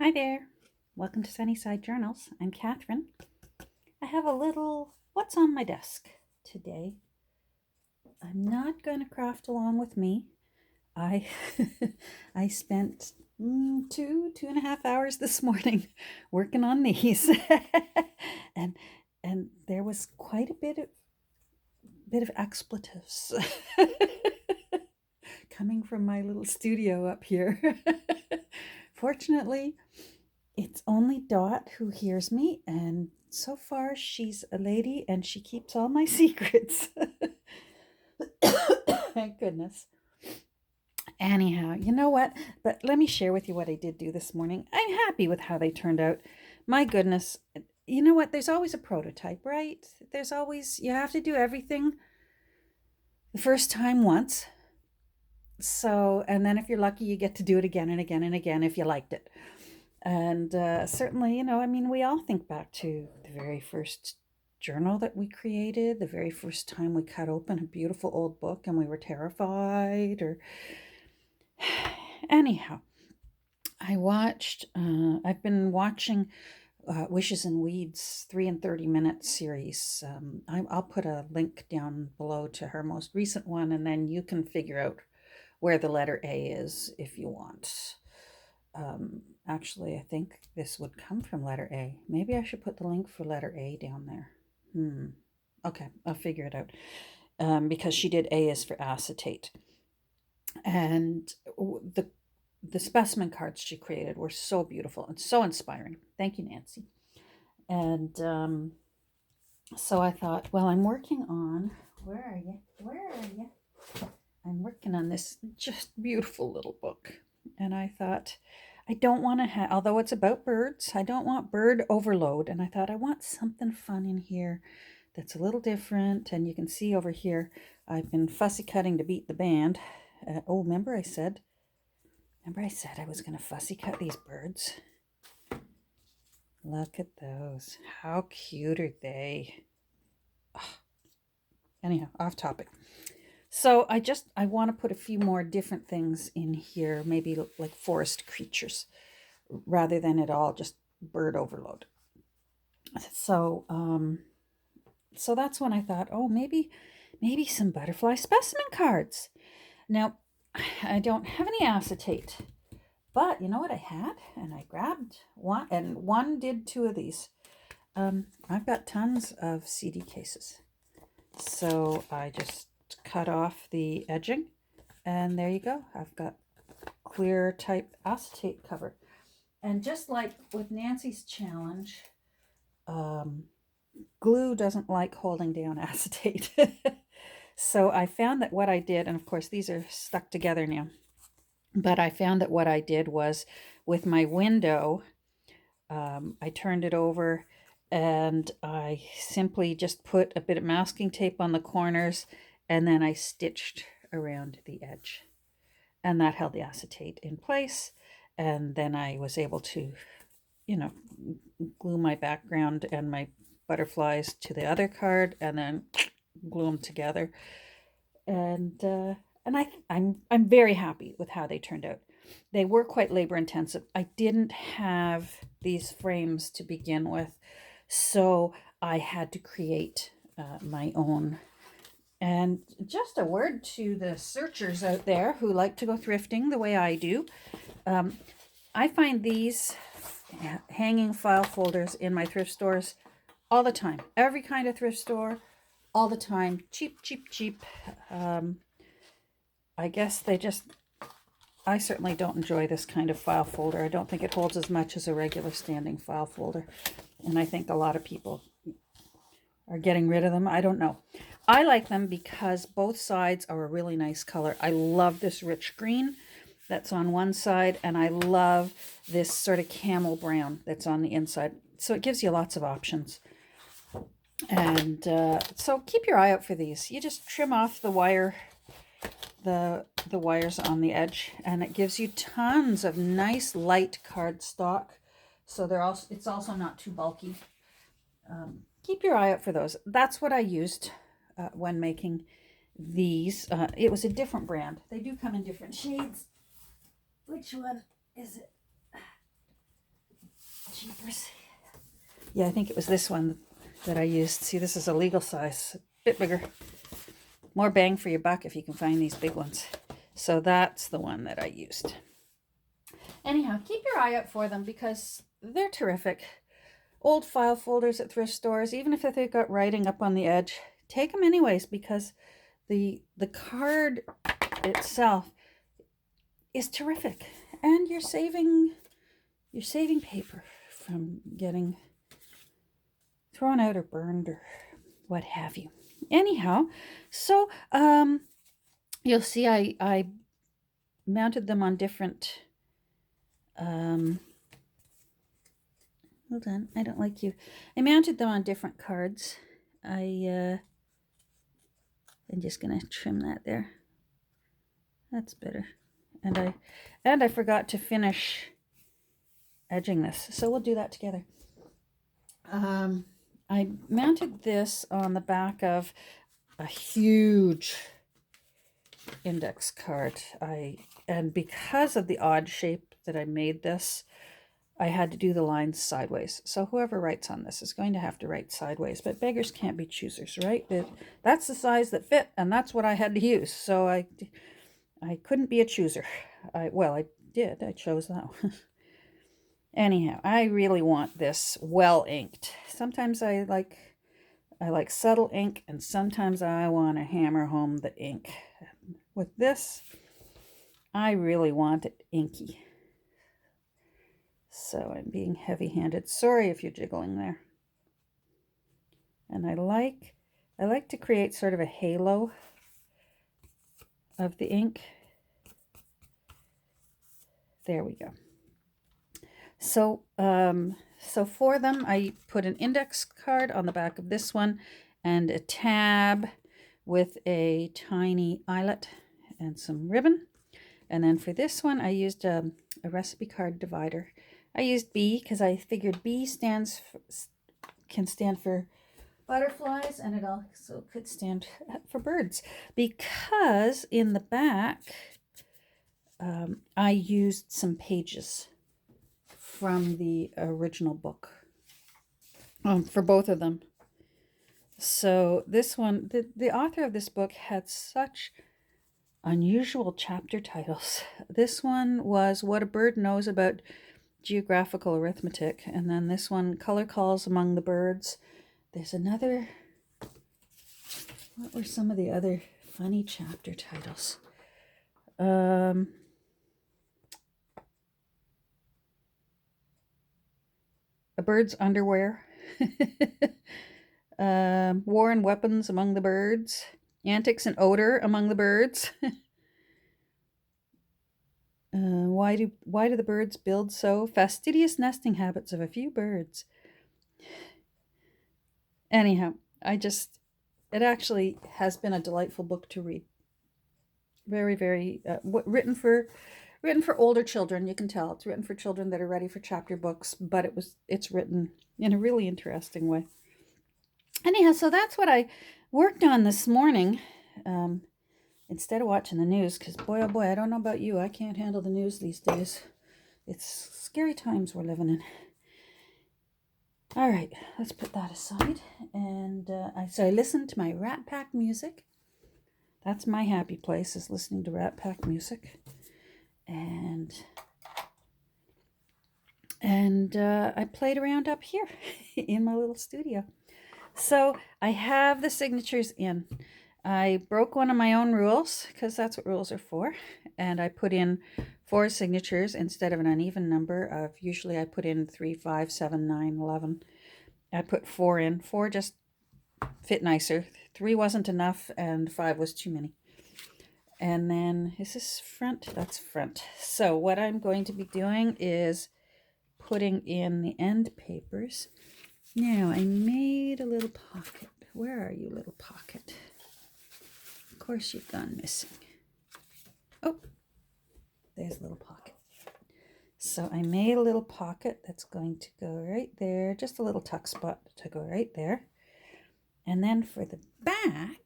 Hi there. Welcome to Sunnyside Journals. I'm Catherine. I have a little what's on my desk today. I'm not going to craft along with me. I I spent 2.5 hours this morning working on these, and and there was quite a bit of expletives coming from my little studio up here. Fortunately, it's only Dot who hears me, and so far she's a lady and she keeps all my secrets. Thank goodness. Anyhow, you know what? But let me share with you what I did do this morning. I'm happy with how they turned out. My goodness. You know what? There's always a prototype, right? You have to do everything the first time once. So, and then if you're lucky, you get to do it again and again and again if you liked it. And certainly, we all think back to the very first journal that we created, the very first time we cut open a beautiful old book and we were terrified. Or anyhow, I've been watching Wishes and Weeds 3 and 30 minute series. I'll put a link down below to her most recent one, and then you can figure out where the letter A is if you want. Actually, I think this would come from letter A. Maybe I should put the link for letter A down there. Okay, I'll figure it out. Because she did A is for acetate. And the specimen cards she created were so beautiful and so inspiring. Thank you, Nancy. And so I thought, well, I'm working on, where are you? Where are you? I'm working on this just beautiful little book. And I thought, I don't want to have, although it's about birds, I don't want bird overload. And I thought, I want something fun in here that's a little different. And you can see over here, I've been fussy cutting to beat the band. Remember I said I was going to fussy cut these birds? Look at those. How cute are they? Oh. Anyhow, off topic. So I want to put a few more different things in here, maybe like forest creatures, rather than it all just bird overload. So so that's when I thought, oh, maybe some butterfly specimen cards. Now, I don't have any acetate, but you know what I had? And I grabbed one, and one did two of these. I've got tons of CD cases. So I just cut off the edging, and there you go. I've got clear type acetate cover. And just like with Nancy's challenge, glue doesn't like holding down acetate. So I found that what I did, and of course these are stuck together now, but I found that what I did was with my window, I turned it over and I simply just put a bit of masking tape on the corners, and then I stitched around the edge, and that held the acetate in place. And then I was able to, glue my background and my butterflies to the other card, and then glue them together. And I'm very happy with how they turned out. They were quite labor intensive. I didn't have these frames to begin with, so I had to create my own. And just a word to the searchers out there who like to go thrifting the way I do. I find these hanging file folders in my thrift stores all the time. Every kind of thrift store, all the time. Cheap, cheap, cheap. I guess I certainly don't enjoy this kind of file folder. I don't think it holds as much as a regular standing file folder. And I think a lot of people are getting rid of them. I don't know. I like them because both sides are a really nice color. I love this rich green that's on one side, and I love this sort of camel brown that's on the inside. So it gives you lots of options. And so keep your eye out for these. You just trim off the wire, the wires on the edge, and it gives you tons of nice light cardstock. So it's also not too bulky. Keep your eye out for those. That's what I used when making these. It was a different brand. They do come in different shades. Which one is it? jeepers. Yeah, I think it was this one that I used. See, this is a legal size, a bit bigger. More bang for your buck if you can find these big ones. So that's the one that I used. Anyhow, keep your eye out for them because they're terrific. Old file folders at thrift stores, even if they've got writing up on the edge, take them anyways because the card itself is terrific, and you're saving paper from getting thrown out or burned or what have you. Anyhow, so you'll see I mounted them on different hold on, I don't like you. I mounted them on different cards. I'm just gonna trim that there. That's better. And I forgot to finish edging this, so we'll do that together. I mounted this on the back of a huge index card. And because of the odd shape that I made this, I had to do the lines sideways. So whoever writes on this is going to have to write sideways, but beggars can't be choosers, right? That's the size that fit, and that's what I had to use. So I couldn't be a chooser. I did. I chose that one. Anyhow, I really want this well inked. Sometimes I like subtle ink, and sometimes I want to hammer home the ink. With this, I really want it inky. So I'm being heavy-handed. Sorry if you're jiggling there. And I like to create sort of a halo of the ink. There we go. So for them, I put an index card on the back of this one and a tab with a tiny eyelet and some ribbon. And then for this one, I used a recipe card divider. I used B because I figured B can stand for butterflies, and it also could stand for birds. Because in the back, I used some pages from the original book for both of them. So this one, the author of this book had such unusual chapter titles. This one was What a Bird Knows About Geographical Arithmetic, and then this one, Color Calls Among the Birds. There's another, what were some of the other funny chapter titles? A Bird's Underwear. War and Weapons Among the Birds. Antics and Odor Among the Birds. Why do the birds build so? Fastidious nesting habits of a few birds. Anyhow, it actually has been a delightful book to read. Very, very written for older children. You can tell it's written for children that are ready for chapter books, but it's written in a really interesting way. Anyhow, so that's what I worked on this morning. Instead of watching the news, because boy, oh boy, I don't know about you, I can't handle the news these days. It's scary times we're living in. All right, let's put that aside. And I listened to my Rat Pack music. That's my happy place, is listening to Rat Pack music. And I played around up here in my little studio. So I have the signatures in. I broke one of my own rules, because that's what rules are for, and I put in 4 signatures instead of an uneven number of, usually I put in 3, 5, 7, 9, 11. I put 4 in. 4 just fit nicer. 3 wasn't enough, and 5 was too many. And then, is this front? That's front. So what I'm going to be doing is putting in the end papers. Now, I made a little pocket. Where are you, little pocket? Of course you've gone missing. Oh, there's a little pocket. So I made a little pocket that's going to go right there. Just a little tuck spot to go right there. And then for the back,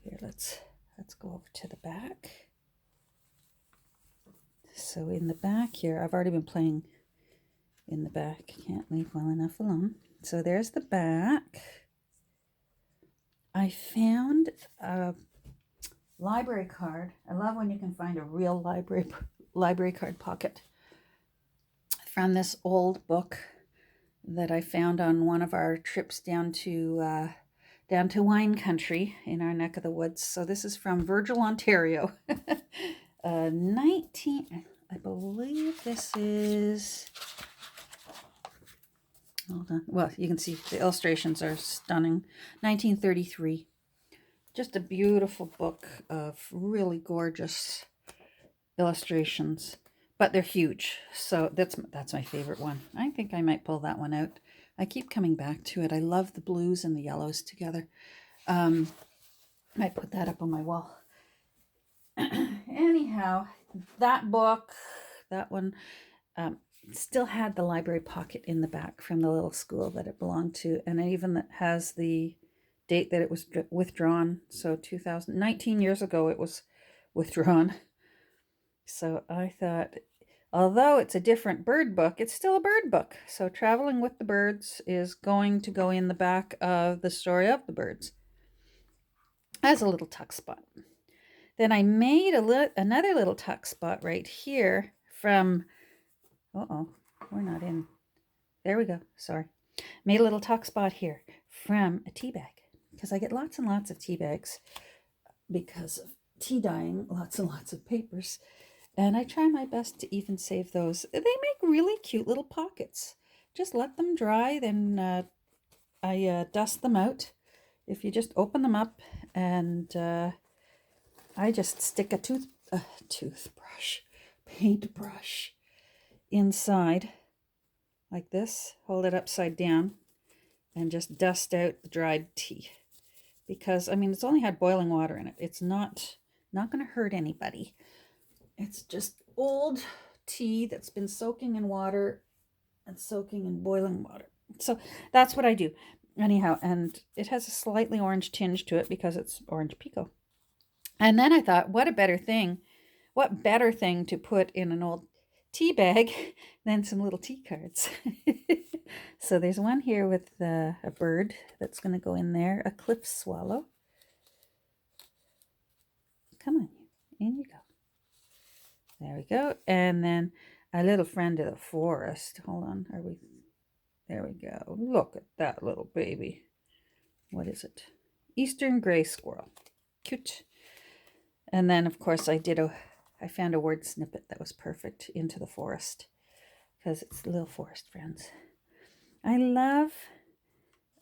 here, let's go over to the back. So in the back here, I've already been playing in the back. Can't leave well enough alone. So there's the back. I found a library card. I love when you can find a real library card pocket from this old book that I found on one of our trips down to wine country in our neck of the woods. So this is from Virgil, Ontario. 19, I believe this is, hold on. Well, you can see the illustrations are stunning. 1933. Just a beautiful book of really gorgeous illustrations, but they're huge. So that's my favorite one. I think I might pull that one out. I keep coming back to it. I love the blues and the yellows together. Might put that up on my wall. Anyhow, that book, that one, still had the library pocket in the back from the little school that it belonged to, and it even has the date that it was withdrawn. So 19 years ago it was withdrawn. So I thought, although it's a different bird book, it's still a bird book. So Traveling with the Birds is going to go in the back of The Story of the Birds as a little tuck spot. Then I made another little tuck spot right here from, we're not in. There we go. Sorry. Made a little tuck spot here from a tea bag, because I get lots and lots of tea bags because of tea dyeing, lots and lots of papers. And I try my best to even save those. They make really cute little pockets. Just let them dry, then I dust them out. If you just open them up, and I just stick a toothbrush, paintbrush inside like this, hold it upside down, and just dust out the dried tea. Because, I mean, it's only had boiling water in it. It's not going to hurt anybody. It's just old tea that's been soaking in water and soaking in boiling water. So that's what I do. Anyhow, and it has a slightly orange tinge to it because it's orange pekoe. And then I thought, what better thing to put in an old tea bag than some little tea cards. So there's one here with a bird that's going to go in there, a cliff swallow. Come on, in you go. There we go. And then a little friend of the forest. Hold on, there we go. Look at that little baby. What is it? Eastern gray squirrel. Cute. And then, of course, I found a word snippet that was perfect, into the forest, because it's little forest friends. I love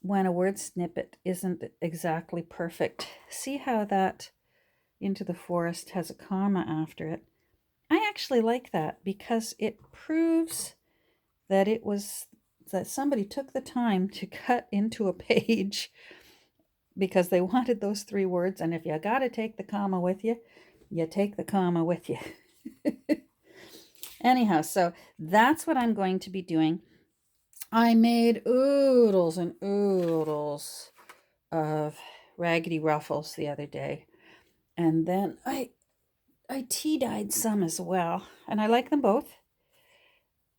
when a word snippet isn't exactly perfect. See how that into the forest has a comma after it? I actually like that because it proves that that somebody took the time to cut into a page because they wanted those 3 words. And if you got to take the comma with you, you take the comma with you. Anyhow, so that's what I'm going to be doing. I made oodles and oodles of Raggedy Ruffles the other day. And then I tea dyed some as well. And I like them both.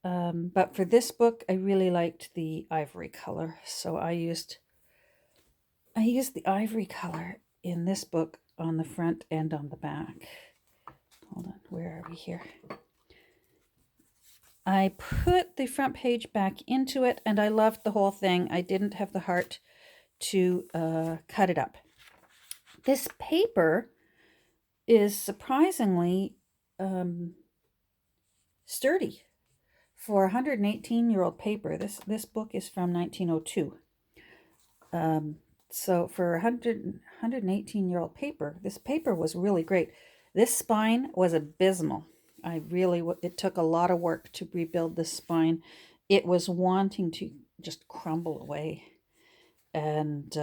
But for this book, I really liked the ivory color. So I used the ivory color in this book on the front and on the back. Hold on, where are we here? I put the front page back into it, and I loved the whole thing. I didn't have the heart to cut it up. This paper is surprisingly sturdy for a 118-year-old paper. This book is from 1902. So for a 118-year-old paper, this paper was really great. This spine was abysmal. It took a lot of work to rebuild this spine. It was wanting to just crumble away. And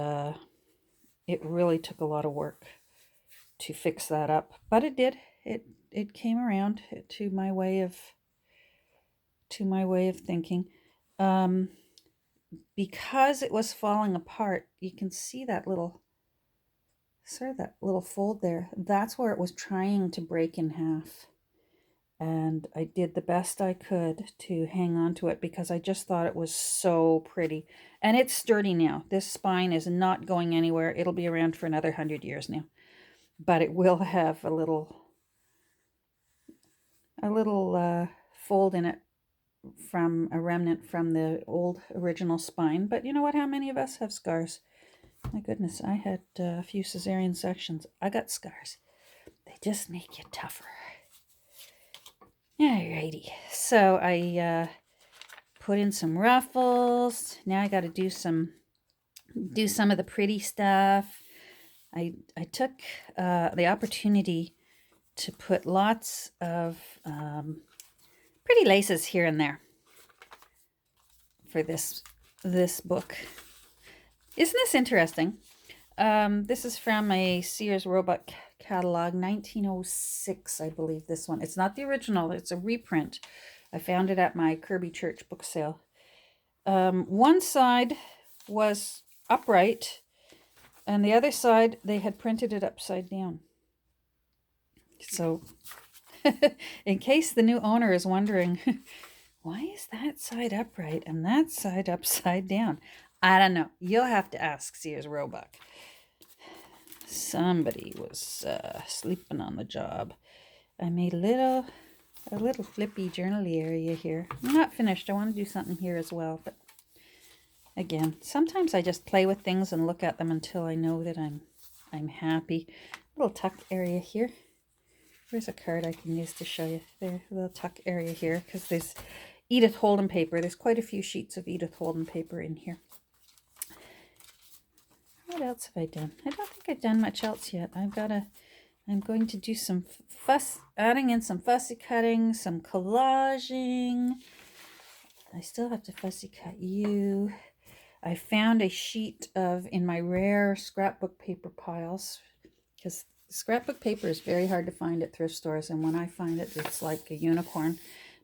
it really took a lot of work to fix that up. But it did. It came around to my way of thinking. Because it was falling apart, you can see that little fold there. That's where it was trying to break in half. And I did the best I could to hang on to it because I just thought it was so pretty. And it's sturdy now. This spine is not going anywhere. It'll be around for another 100 years now. But it will have a little fold in it from a remnant from the old original spine. But you know what? How many of us have scars? My goodness, I had a few cesarean sections. I got scars. They just make you tougher. Alrighty, so I put in some ruffles. Now I got to do some of the pretty stuff. I took the opportunity to put lots of pretty laces here and there for this book. Isn't this interesting? This is from a Sears Roebuck catalog, 1906, I believe, this one. It's not the original, it's a reprint. I found it at my Kirby Church book sale. One side was upright, and the other side, they had printed it upside down. So, in case the new owner is wondering, why is that side upright and that side upside down? I don't know. You'll have to ask Sears Roebuck. Somebody was sleeping on the job. I made a little flippy journaly area here. I'm not finished. I want to do something here as well, but again, sometimes I just play with things and look at them until I know that I'm happy. Little tuck area here. There's a card I can use to show you. There, a little tuck area here, because there's Edith Holden paper. There's quite a few sheets of Edith Holden paper in here. What else have I done? I don't think I've done much else yet. I'm going to do some adding in some fussy cutting, some collaging. I still have to fussy cut you. I found a sheet in my rare scrapbook paper piles, because scrapbook paper is very hard to find at thrift stores, and when I find it, it's like a unicorn.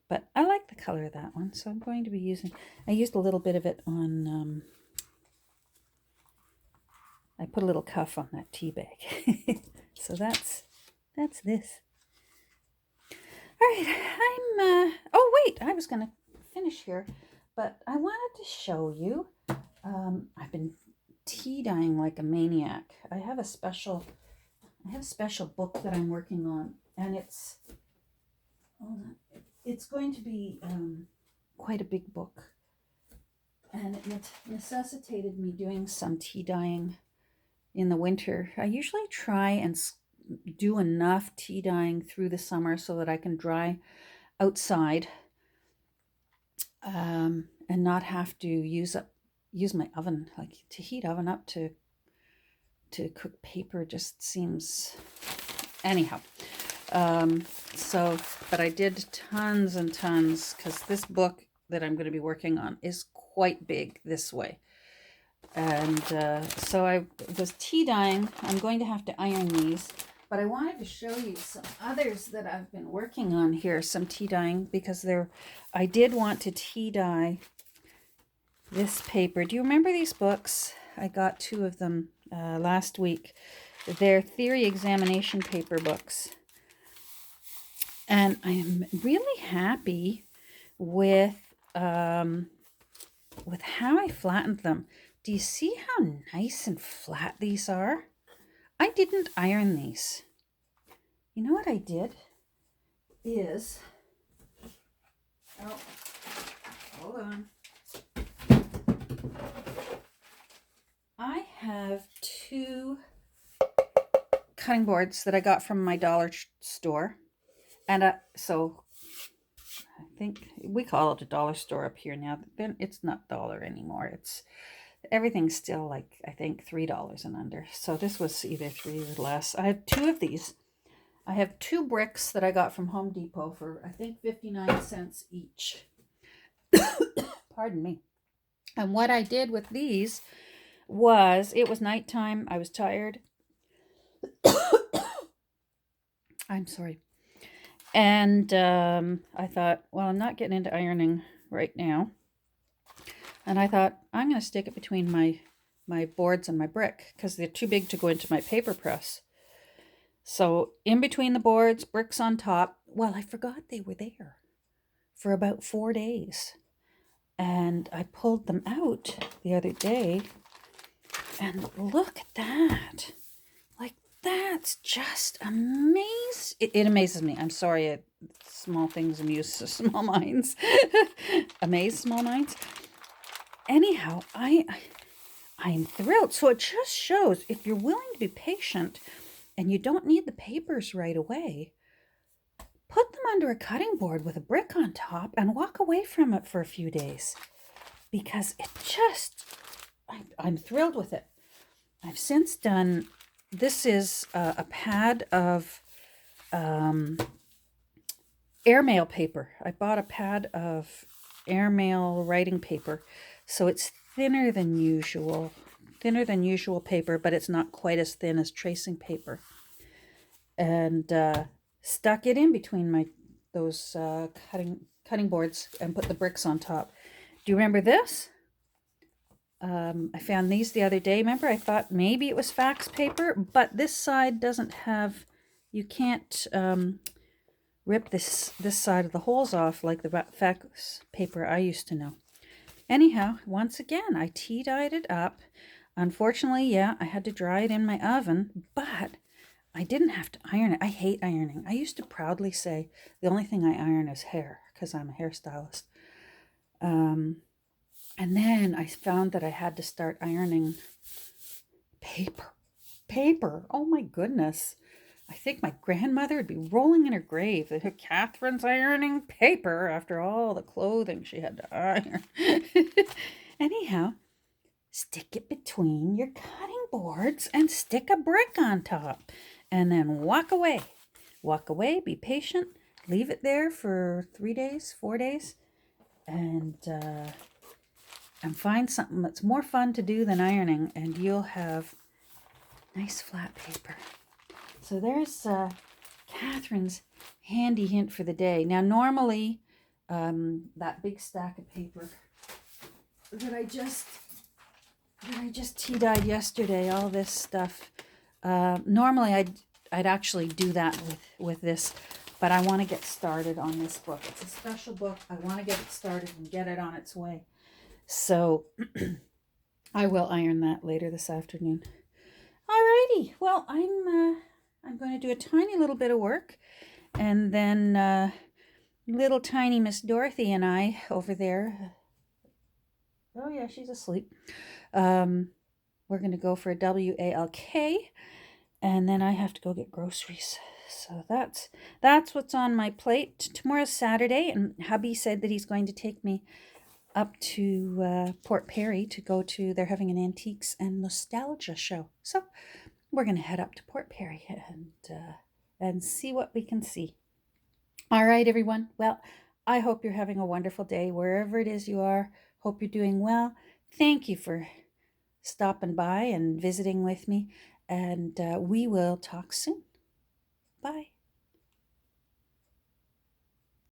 But I like the color of that one, so I'm going to be I used a little bit of it on, I put a little cuff on that tea bag. So that's this. All right, oh wait, I was going to finish here, but I wanted to show you, I've been tea dyeing like a maniac. I have a special book that I'm working on, and it's going to be quite a big book, and it necessitated me doing some tea dyeing in the winter. I usually try and do enough tea dyeing through the summer so that I can dry outside and not have to use my oven. Like, to heat oven up to cook paper just seems, anyhow. But I did tons and tons, because this book that I'm going to be working on is quite big this way. And so I was tea dyeing. I'm going to have to iron these, but I wanted to show you some others that I've been working on here, some tea dyeing, because I did want to tea dye this paper. Do you remember these books? I got 2 of them last week. They're theory examination paper books. And I am really happy with how I flattened them. Do you see how nice and flat these are? I didn't iron these. You know what I did is, hold on. I have 2 cutting boards that I got from my dollar store. And so I think we call it a dollar store up here now. Then it's not dollar anymore. Everything's still like, I think, $3 and under. So this was either 3 or less. I have 2 of these. I have 2 bricks that I got from Home Depot for, I think, 59 cents each. Pardon me. And what I did with these was, it was nighttime. I was tired. I'm sorry. And I thought, well, I'm not getting into ironing right now. And I thought, I'm going to stick it between my boards and my brick, because they're too big to go into my paper press. So in between the boards, bricks on top. Well, I forgot they were there for about 4 days. And I pulled them out the other day. And look at that. Like, that's just amazing. It amazes me. I'm sorry, small things amuse small minds. Amaze small minds. Anyhow, I'm thrilled. So it just shows if you're willing to be patient and you don't need the papers right away, put them under a cutting board with a brick on top and walk away from it for a few days, because it just, I'm thrilled with it. I've since done, this is a pad of airmail paper. I bought a pad of airmail writing paper. So it's thinner than usual paper, but it's not quite as thin as tracing paper. And stuck it in between those cutting boards and put the bricks on top. Do you remember this? I found these the other day. Remember, I thought maybe it was fax paper, but this side doesn't have, you can't rip this side of the holes off like the fax paper I used to know. Anyhow, once again, I tea-dyed it up. Unfortunately, yeah, I had to dry it in my oven, but I didn't have to iron it. I hate ironing. I used to proudly say the only thing I iron is hair because I'm a hairstylist. And then I found that I had to start ironing paper. Paper. Oh my goodness. I think my grandmother would be rolling in her grave that Catherine's ironing paper after all the clothing she had to iron. Anyhow, stick it between your cutting boards and stick a brick on top. And then walk away. Walk away, be patient, leave it there for 3 days, 4 days, and find something that's more fun to do than ironing, and you'll have nice flat paper. So there's Catherine's handy hint for the day. Now, normally, that big stack of paper that I just tea-dyed yesterday, all this stuff, normally I'd actually do that with this, but I want to get started on this book. It's a special book. I want to get it started and get it on its way. So I will iron that later this afternoon. Alrighty. Well, I'm going to do a tiny little bit of work, and then little tiny Miss Dorothy and I over there. Oh yeah, she's asleep. We're going to go for a WALK, and then I have to go get groceries. So that's what's on my plate. Tomorrow's Saturday, and hubby said that he's going to take me up to Port Perry to go to, they're having an antiques and nostalgia show. So we're going to head up to Port Perry and see what we can see. All right, everyone. Well, I hope you're having a wonderful day wherever it is you are. Hope you're doing well. Thank you for stopping by and visiting with me, and we will talk soon. Bye.